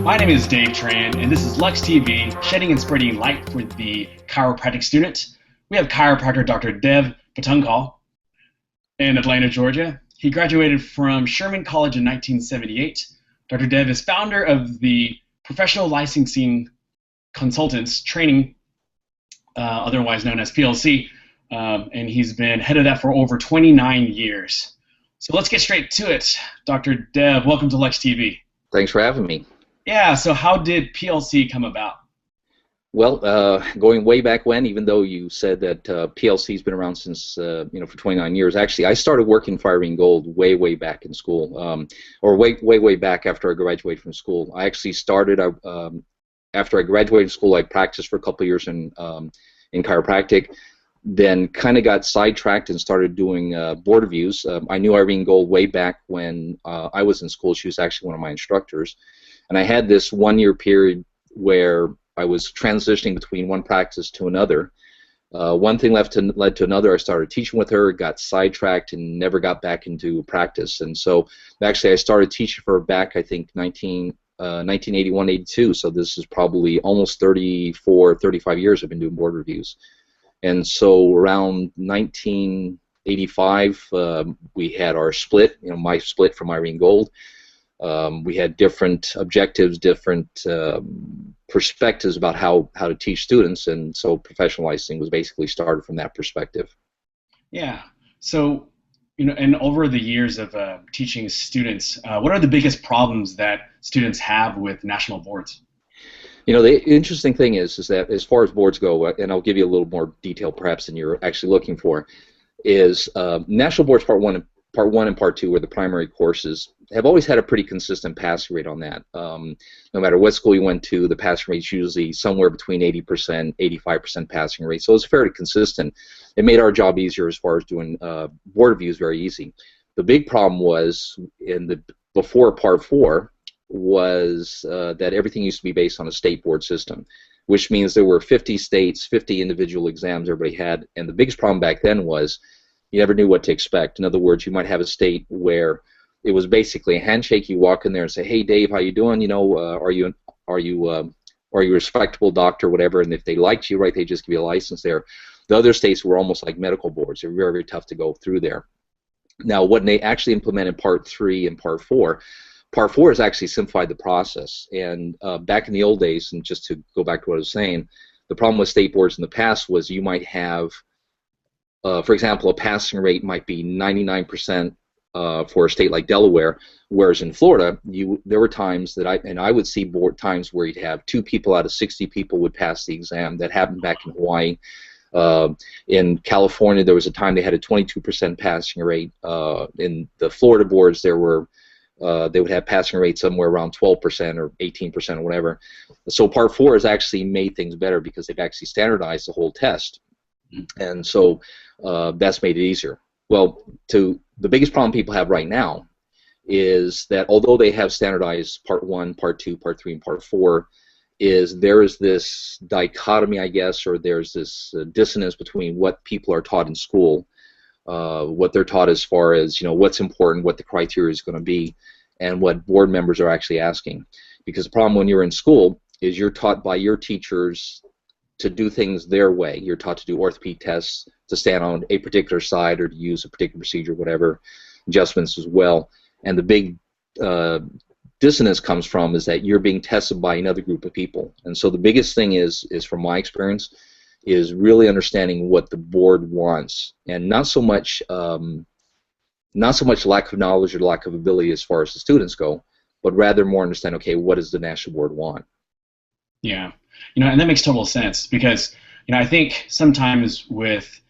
My name is Dave Tran, and this is LuxTV, shedding and spreading light for the chiropractic student. We have chiropractor Dr. Dev Batungbacal in Atlanta, Georgia. He graduated from Sherman College in 1978. Dr. Dev is founder of the Professional Licensing Consultants Training, otherwise known as PLC, and he's been head of that for over 29 years. So let's get straight to it. Dr. Dev, welcome to LuxTV. Thanks for having me. Yeah, so how did PLC come about? Well, going way back when, even though you said that PLC's been around since, for 29 years, actually, I started working Firing Gold way back in school, or way back after I graduated from school. I actually started, after I graduated school, I practiced for a couple of years in chiropractic, then kind of got sidetracked and started doing board reviews. I knew Irene Gold way back when I was in school. She was actually one of my instructors. And I had this one-year period where I was transitioning between one practice to another. One thing led to another. I started teaching with her, got sidetracked, and never got back into practice. And so actually I started teaching for her back, I think, 1981, 82. So this is probably almost 34, 35 years I've been doing board reviews. And so around 1985, we had our split, my split from Irene Gold. We had different objectives, different perspectives about how to teach students, and so professional licensing was basically started from that perspective. Yeah. So, and over the years of teaching students, what are the biggest problems that students have with national boards? The interesting thing is that as far as boards go, and I'll give you a little more detail perhaps than you're actually looking for, is national boards part one and part two are the primary courses, have always had a pretty consistent passing rate on that. No matter what school you went to, the passing rate is usually somewhere between 80%, 85% passing rate, so it's fairly consistent. It made our job easier as far as doing board reviews very easy. The big problem was before part four was that everything used to be based on a state board system, which means there were 50 states, 50 individual exams everybody had, and the biggest problem back then was you never knew what to expect. In other words, you might have a state where it was basically a handshake. You walk in there and say, "Hey, Dave, how you doing? Are you a respectable doctor, whatever?" And if they liked you, right, they just give you a license there. The other states were almost like medical boards. They're very tough to go through there. Now, what they actually implemented part three and part four has actually simplified the process. And back in the old days, and just to go back to what I was saying, the problem with state boards in the past was you might have, for example, a passing rate might be 99% for a state like Delaware, whereas in Florida, there were times that I would see times where you'd have 2 people out of 60 people would pass the exam. That happened back in Hawaii. In California, there was a time they had a 22% passing rate. In the Florida boards, they would have passing rates somewhere around 12% or 18% or whatever. So part four has actually made things better because they've actually standardized the whole test. And so that's made it easier. Well, the biggest problem people have right now is that although they have standardized part one, part two, part three, and part four, there is this dichotomy, I guess, or there's this dissonance between what people are taught in school, what they're taught as far as what's important, what the criteria is going to be, and what board members are actually asking. Because the problem when you're in school is you're taught by your teachers to do things their way. You're taught to do orthopedic tests, to stand on a particular side, or to use a particular procedure, whatever, adjustments as well. And the big dissonance comes from is that you're being tested by another group of people. And so the biggest thing is from my experience, is really understanding what the board wants, and not so much lack of knowledge or lack of ability as far as the students go, but rather more understand, okay, what does the national board want? Yeah, and that makes total sense because, I think sometimes with,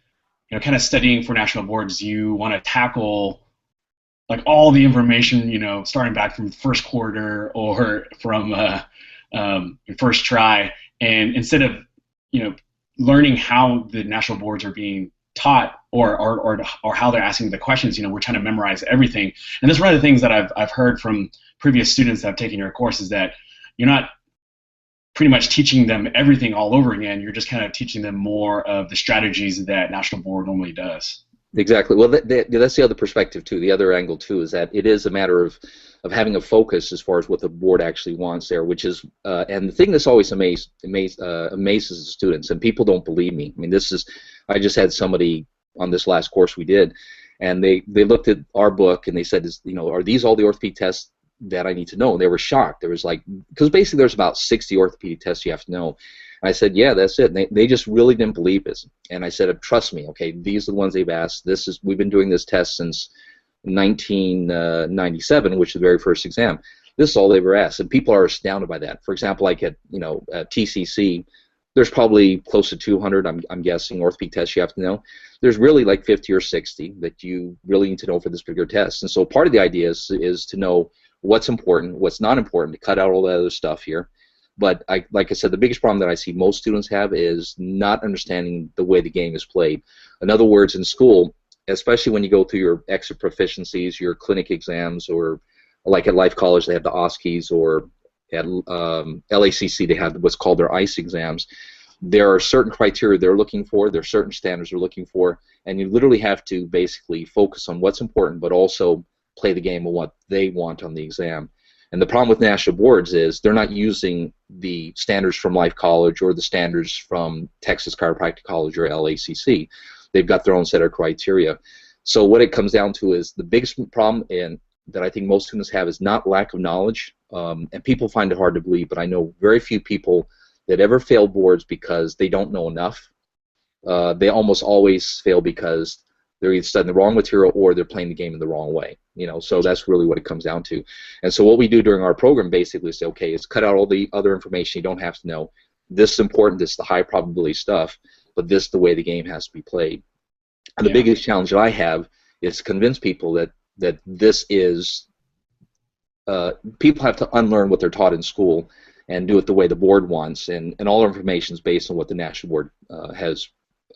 kind of studying for national boards, you want to tackle like all the information, starting back from the first quarter or from first try, and instead of, learning how the national boards are being taught or how they're asking the questions, we're trying to memorize everything. And that's one of the things that I've heard from previous students that have taken your course is that you're not pretty much teaching them everything all over again. You're just kind of teaching them more of the strategies that National Board normally does. Exactly. Well, that's the other perspective too. The other angle too is that it is a matter of having a focus as far as what the board actually wants there, which is and the thing that's always amazes the students, and people don't believe me. I mean, I just had somebody on this last course we did, and they looked at our book and they said, are these all the orthopedic tests that I need to know? And they were shocked. There was because basically there's about 60 orthopedic tests you have to know. I said, yeah, that's it. And they just really didn't believe this. And I said, trust me, okay, these are the ones they've asked. We've been doing this test since 1997, which is the very first exam. This is all they ever asked. And people are astounded by that. For example, like at TCC, there's probably close to 200, I'm guessing, orthopedic tests you have to know. There's really like 50 or 60 that you really need to know for this particular test. And so part of the idea is to know what's important, what's not important, to cut out all that other stuff here. But like I said, the biggest problem that I see most students have is not understanding the way the game is played. In other words, in school, especially when you go through your extra proficiencies, your clinic exams, or like at Life College, they have the OSCEs, or at LACC, they have what's called their ICE exams. There are certain criteria they're looking for, there are certain standards they're looking for, and you literally have to basically focus on what's important, but also play the game of what they want on the exam. And the problem with national boards is they're not using the standards from Life College or the standards from Texas Chiropractic College or LACC. They've got their own set of criteria. So what it comes down to is the biggest problem that I think most students have is not lack of knowledge, and people find it hard to believe, but I know very few people that ever fail boards because they don't know enough. They almost always fail because they're either studying the wrong material or they're playing the game in the wrong way. So that's really what it comes down to. And so what we do during our program basically is say, okay, is cut out all the other information you don't have to know. This is important. This is the high probability stuff, but this is the way the game has to be played. And the biggest challenge that I have is to convince people that this is people have to unlearn what they're taught in school and do it the way the board wants, and all our information is based on what the national board has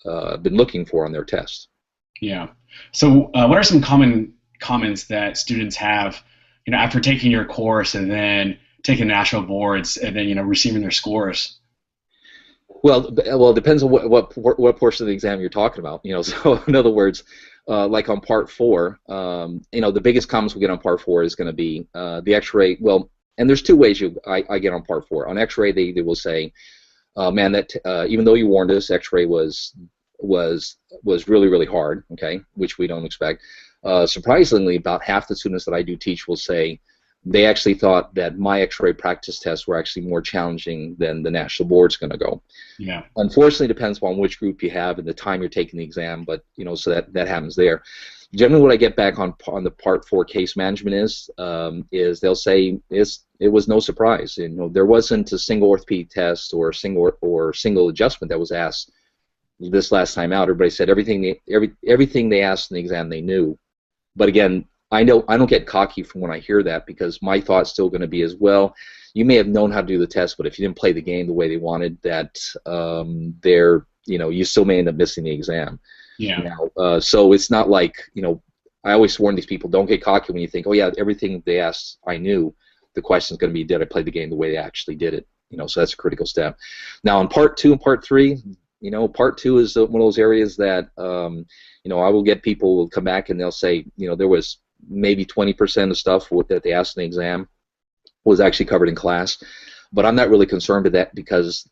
been looking for on their tests. Yeah. So what are some common comments that students have, after taking your course and then taking national boards and then, receiving their scores? Well, it depends on what portion of the exam you're talking about. So in other words, like on Part 4, the biggest comments we get on Part 4 is going to be the X-ray. Well, and there's two ways I get on Part 4. On X-ray, they will say, man, that even though you warned us, X-ray was really, really hard, okay, which we don't expect. Surprisingly, about half the students that I do teach will say they actually thought that my X-ray practice tests were actually more challenging than the national board's going to go. Yeah. Unfortunately, it depends on which group you have and the time you're taking the exam, but so that happens there. Generally, what I get back on the Part 4 case management is they'll say it was no surprise. There wasn't a single orthopedic test or single adjustment that was asked this last time out. Everybody said everything they asked in the exam they knew. But again, I don't get cocky from when I hear that, because my thought's still going to be as well. You may have known how to do the test, but if you didn't play the game the way they wanted, that you still may end up missing the exam. Yeah. So it's not like I always warn these people, don't get cocky when you think, oh yeah, everything they asked I knew. The question's going to be, did I play the game the way they actually did it? So that's a critical step. Now in Part 2 and Part 3. Part 2 is one of those areas that, I will get people who will come back and they'll say, there was maybe 20% of stuff that they asked in the exam was actually covered in class. But I'm not really concerned with that because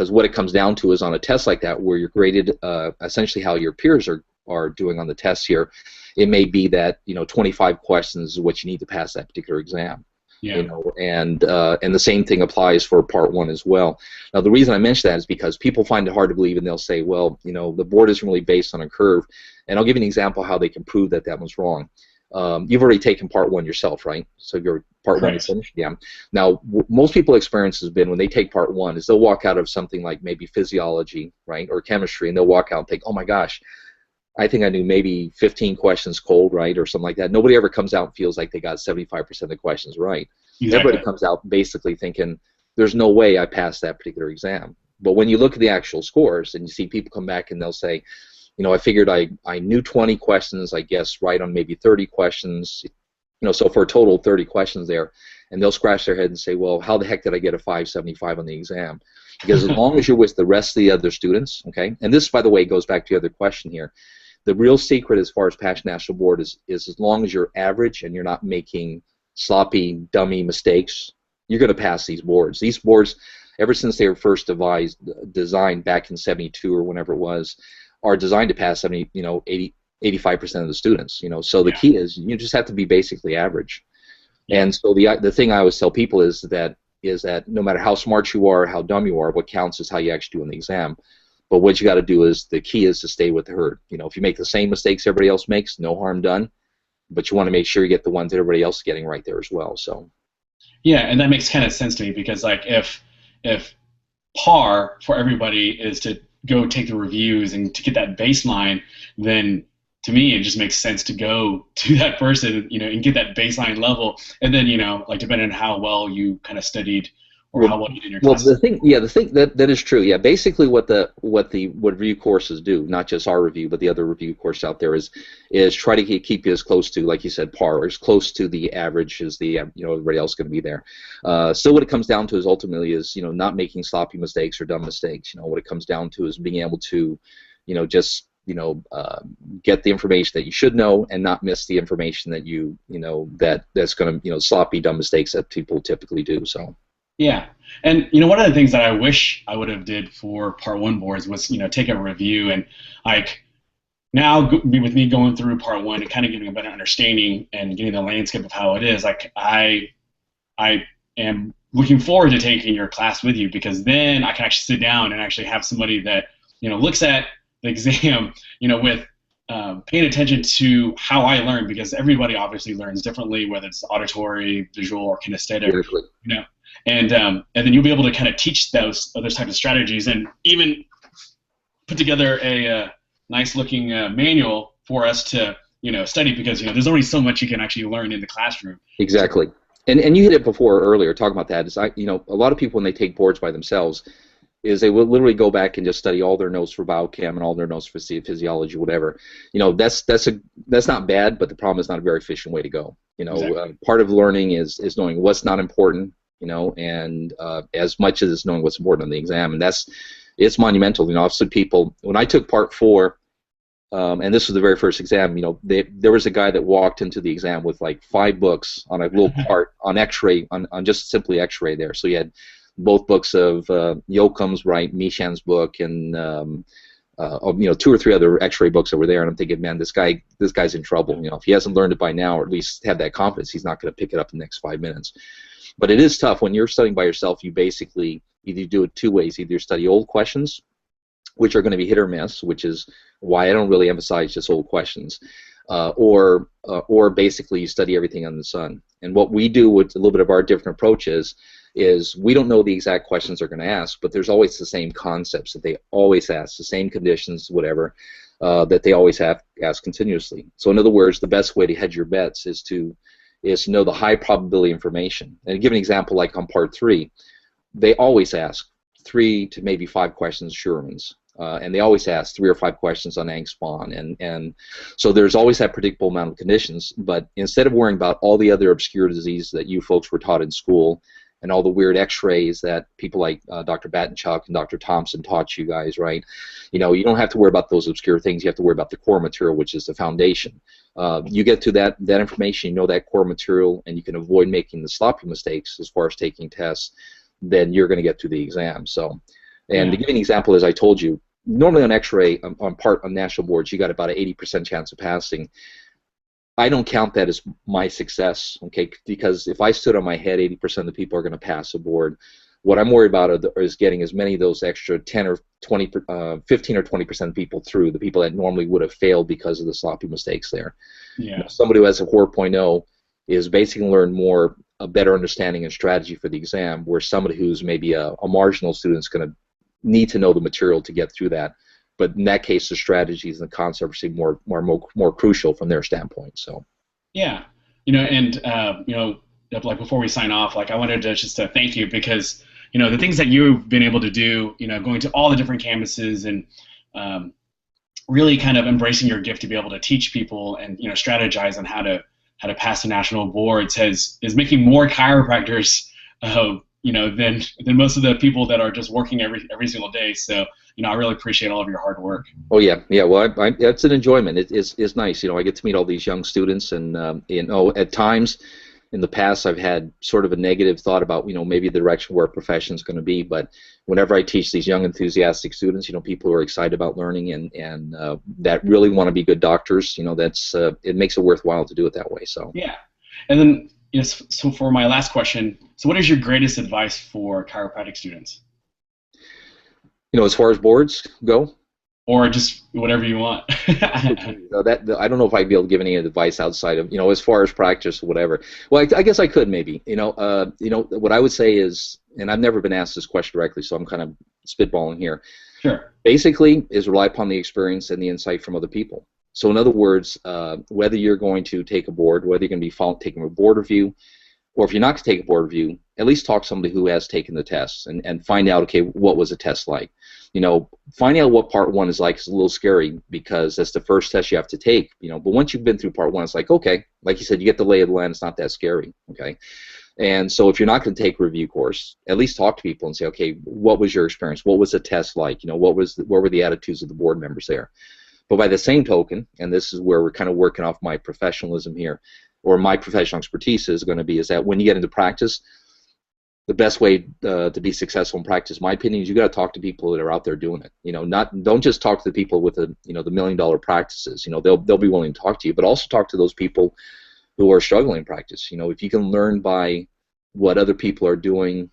what it comes down to is on a test like that where you're graded essentially how your peers are doing on the test here, it may be that 25 questions is what you need to pass that particular exam. Yeah. And the same thing applies for Part 1 as well. Now, the reason I mention that is because people find it hard to believe, and they'll say, well, the board isn't really based on a curve. And I'll give you an example how they can prove that one's wrong. You've already taken Part 1 yourself, right? So your Part 1 is finished. Yeah. Now, most people's experience has been when they take Part 1 is they'll walk out of something like maybe physiology, right, or chemistry, and they'll walk out and think, oh my gosh, I think I knew maybe 15 questions cold, right, or something like that. Nobody ever comes out and feels like they got 75% of the questions right. Exactly. Everybody comes out basically thinking, there's no way I passed that particular exam. But when you look at the actual scores and you see people come back and they'll say, I figured I knew 20 questions, I guess right on maybe 30 questions, so for a total of 30 questions there, and they'll scratch their head and say, well, how the heck did I get a 575 on the exam? Because as long as you're with the rest of the other students, okay, and this, by the way, goes back to the other question here, The real secret as far as passing national board is as long as you're average and you're not making sloppy, dummy mistakes, you're going to pass these boards. These boards, ever since they were first designed back in '72 or whenever it was, are designed to pass 70, 85% of the students. So the key is you just have to be basically average. And so the thing I always tell people is that no matter how smart you are, how dumb you are, what counts is how you actually do in the exam. But what you got to do is, the key is to stay with the herd. If you make the same mistakes everybody else makes, no harm done. But you want to make sure you get the ones that everybody else is getting right there as well. So. Yeah, and that makes kind of sense to me, because like if par for everybody is to go take the reviews and to get that baseline, then to me it just makes sense to go to that person, and get that baseline level, and then like depending on how well you kind of studied or how well you did in your class. Well, the thing that is true. Yeah, basically what review courses do, not just our review, but the other review course out there is try to keep you as close to, like you said, par, or as close to the average as the everybody else is going to be there. So what it comes down to is ultimately is not making sloppy mistakes or dumb mistakes. What it comes down to is being able to just get the information that you should know and not miss the information that that's going to sloppy dumb mistakes that people typically do. So. Yeah, and one of the things that I wish I would have did for Part 1 boards was take a review, and like now with me going through Part 1 and kind of getting a better understanding and getting the landscape of how it is, like I am looking forward to taking your class with you, because then I can actually sit down and actually have somebody that looks at the exam with paying attention to how I learn, because everybody obviously learns differently, whether it's auditory, visual, or kinesthetic. Exactly. And then you'll be able to kind of teach those types of strategies, and even put together a nice looking manual for us to study, because there's only so much you can actually learn in the classroom. Exactly. And you hit it before earlier talking about that. Is a lot of people, when they take boards by themselves, is they will literally go back and just study all their notes for biochem and all their notes for physiology, whatever. That's not bad, but the problem is not a very efficient way to go. Exactly. Part of learning is knowing what's not important. And as much as it's knowing what's important on the exam, and it's monumental. I've seen people, when I took Part 4, and this was the very first exam, there was a guy that walked into the exam with like 5 books on a little part on X-ray, on just simply X-ray there. So he had both books of Yoakum's, right, Mishan's book, and 2 or 3 other X-ray books that were there, and I'm thinking, man, this guy's in trouble. If he hasn't learned it by now, or at least have that confidence, he's not going to pick it up in the next 5 minutes. But it is tough when you're studying by yourself. You basically either do it 2 ways: either study old questions, which are going to be hit or miss, which is why I don't really emphasize just old questions, or basically you study everything under the sun. And what we do with a little bit of our different approaches is we don't know the exact questions they're going to ask, but there's always the same concepts that they always ask, the same conditions, whatever, that they always have ask continuously. So in other words, the best way to hedge your bets is to know the high probability information. And to give an example, like on Part 3, they always ask 3 to maybe 5 questions Scheuermann's, and they always ask 3 or 5 questions on Angst-Bahn, and so there's always that predictable amount of conditions. But instead of worrying about all the other obscure diseases that you folks were taught in school, and all the weird X-rays that people like Dr. Batungbacal and Dr. Thompson taught you guys, right? You don't have to worry about those obscure things. You have to worry about the core material, which is the foundation. You get to that information, that core material, and you can avoid making the sloppy mistakes as far as taking tests, then you're going to get to the exam. So, and to give you an example, as I told you, normally on X-ray, on national boards, you got about an 80% chance of passing. I don't count that as my success, okay? Because if I stood on my head, 80% of the people are going to pass a board. What I'm worried about is getting as many of those extra 10 or 20, 15 or 20% of people through, the people that normally would have failed because of the sloppy mistakes there. Yeah. Somebody who has a 4.0 is basically learn a better understanding and strategy for the exam, where somebody who's maybe a marginal student is going to need to know the material to get through that. But in that case, the strategies and the concepts seem more crucial from their standpoint. So. Yeah, and like before we sign off, like I wanted to just thank you, because the things that you've been able to do, going to all the different campuses and really kind of embracing your gift to be able to teach people and strategize on how to pass the national boards is making more chiropractors than most of the people that are just working every single day. So I really appreciate all of your hard work. Oh yeah, yeah. Well, it's an enjoyment. It's nice. I get to meet all these young students, and at times in the past I've had sort of a negative thought about maybe the direction where a profession is going to be. But whenever I teach these young enthusiastic students, people who are excited about learning and that really want to be good doctors, that's it makes it worthwhile to do it that way. So yeah, and then so for my last question, so what is your greatest advice for chiropractic students? As far as boards go, or just whatever you want. I don't know if I'd be able to give any advice outside of as far as practice or whatever. Well, I guess I could maybe. What I would say is, and I've never been asked this question directly, so I'm kind of spitballing here. Sure. Basically, is rely upon the experience and the insight from other people. So in other words, whether you're going to take a board, whether you're going to be taking a board review, or if you're not going to take a board review, at least talk to somebody who has taken the tests and find out, okay, what was the test like? Finding out what part one is like is a little scary because that's the first test you have to take, but once you've been through part one, it's like, okay, like you said, you get the lay of the land, it's not that scary, okay? And so if you're not going to take a review course, at least talk to people and say, okay, what was your experience? What was the test like? What were the attitudes of the board members there? But by the same token, and this is where we're kind of working off my professionalism here, or my professional expertise is that when you get into practice, the best way to be successful in practice, in my opinion, is you got to talk to people that are out there doing it. Don't just talk to the people with the $1 million practices. They'll be willing to talk to you, but also talk to those people who are struggling in practice. If you can learn by what other people are doing,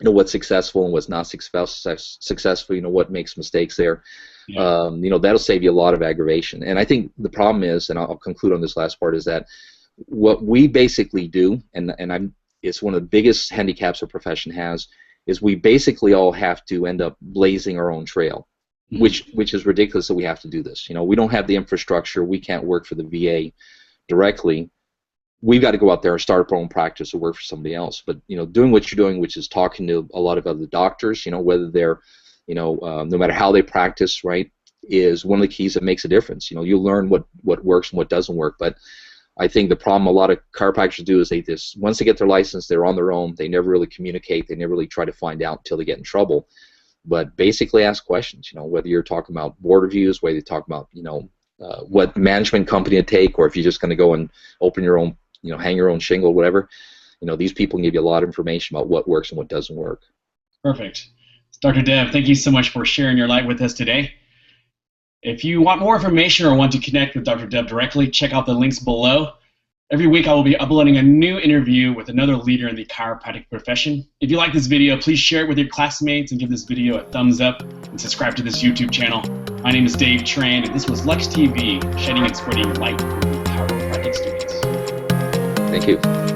what's successful and what's not successful, what makes mistakes there. Yeah. That'll save you a lot of aggravation. And I think the problem is, and I'll conclude on this last part, is that what we basically do, it's one of the biggest handicaps our profession has, is we basically all have to end up blazing our own trail, which is ridiculous that we have to do this. We don't have the infrastructure. We can't work for the VA directly. We've got to go out there and start our own practice or work for somebody else. But doing what you're doing, which is talking to a lot of other doctors, whether they're no matter how they practice, right, is one of the keys that makes a difference. You learn what works and what doesn't work. But I think the problem a lot of chiropractors do is they just, once they get their license, they're on their own. They never really communicate. They never really try to find out until they get in trouble. But basically ask questions, whether you're talking about board reviews, whether you're talking about, what management company to take, or if you're just going to go and open your own, hang your own shingle, whatever. These people can give you a lot of information about what works and what doesn't work. Perfect. Dr. Dev, thank you so much for sharing your light with us today. If you want more information or want to connect with Dr. Dev directly, check out the links below. Every week I will be uploading a new interview with another leader in the chiropractic profession. If you like this video, please share it with your classmates and give this video a thumbs up and subscribe to this YouTube channel. My name is Dave Tran, and this was LuxTV, shedding and spreading light for the chiropractic students. Thank you.